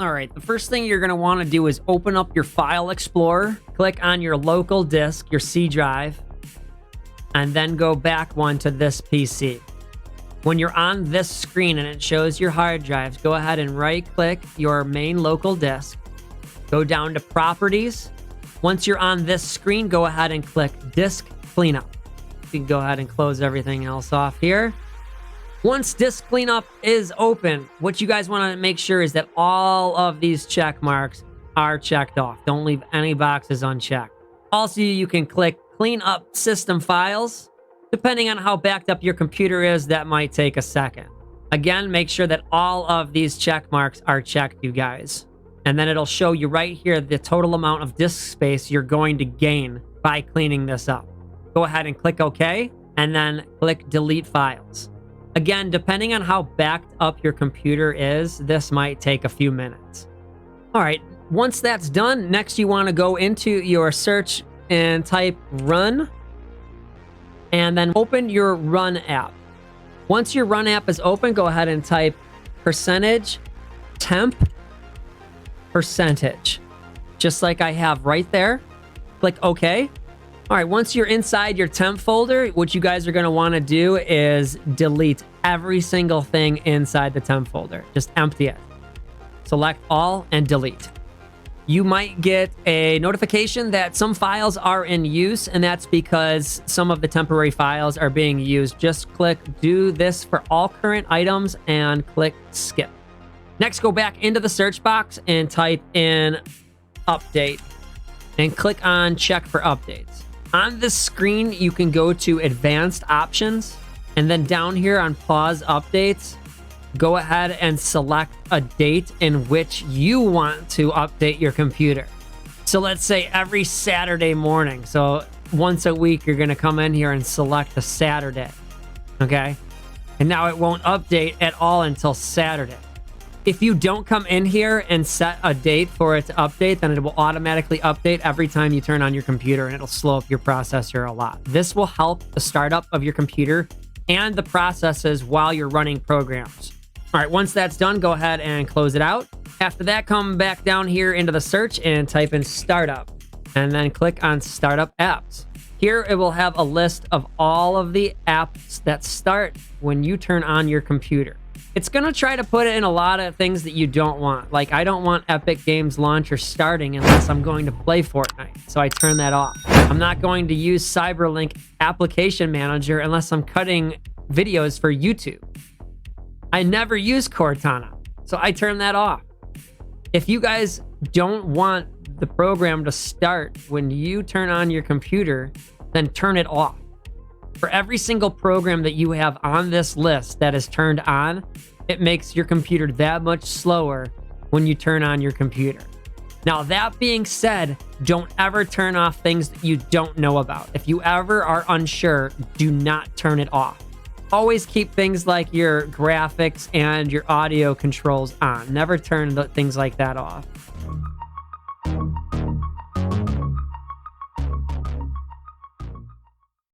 All right, the first thing you're going to want to do is open up your File Explorer, click on your local disk, your C drive, and then go back one to this PC. When you're on this screen and it shows your hard drives, go ahead and right-click your main local disk, go down to Properties. Once you're on this screen, go ahead and click Disk Cleanup. You can go ahead and close everything else off here. Once Disk Cleanup is open, what you guys want to make sure is that all of these check marks are checked off. Don't leave any boxes unchecked. Also, you can click Clean Up System Files. Depending on how backed up your computer is, that might take a second. Again, make sure that all of these check marks are checked, you guys. And then it'll show you right here the total amount of disk space you're going to gain by cleaning this up. Go ahead and click OK, and then click Delete Files. Again, depending on how backed up your computer is, this might take a few minutes. All right, once that's done, next you want to go into your search and type Run, and then open your Run app. Once your Run app is open, go ahead and type %temp%, just like I have right there. Click OK. All right, once you're inside your temp folder, what you guys are going to want to do is delete every single thing inside the temp folder. Just empty it. Select all and delete. You might get a notification that some files are in use, and that's because some of the temporary files are being used. Just click Do this for all current items and click Skip. Next, go back into the search box and type in Update and click on Check for Updates. On this screen, you can go to Advanced Options, and then down here on Pause Updates, go ahead and select a date in which you want to update your computer. So let's say every Saturday morning. So once a week, you're going to come in here and select a Saturday. Okay? And now it won't update at all until Saturday. If you don't come in here and set a date for it to update, then it will automatically update every time you turn on your computer, and it'll slow up your processor a lot. This will help the startup of your computer and the processes while you're running programs. All right, once that's done, go ahead and close it out. After that, come back down here into the search and type in Startup, and then click on Startup Apps. Here, it will have a list of all of the apps that start when you turn on your computer. It's going to try to put in a lot of things that you don't want. Like, I don't want Epic Games Launcher starting unless I'm going to play Fortnite, so I turn that off. I'm not going to use Cyberlink Application Manager unless I'm cutting videos for YouTube. I never use Cortana, so I turn that off. If you guys don't want the program to start when you turn on your computer, then turn it off. For every single program that you have on this list that is turned on, it makes your computer that much slower when you turn on your computer. Now, that being said, don't ever turn off things that you don't know about. If you ever are unsure, do not turn it off. Always keep things like your graphics and your audio controls on. Never turn things like that off.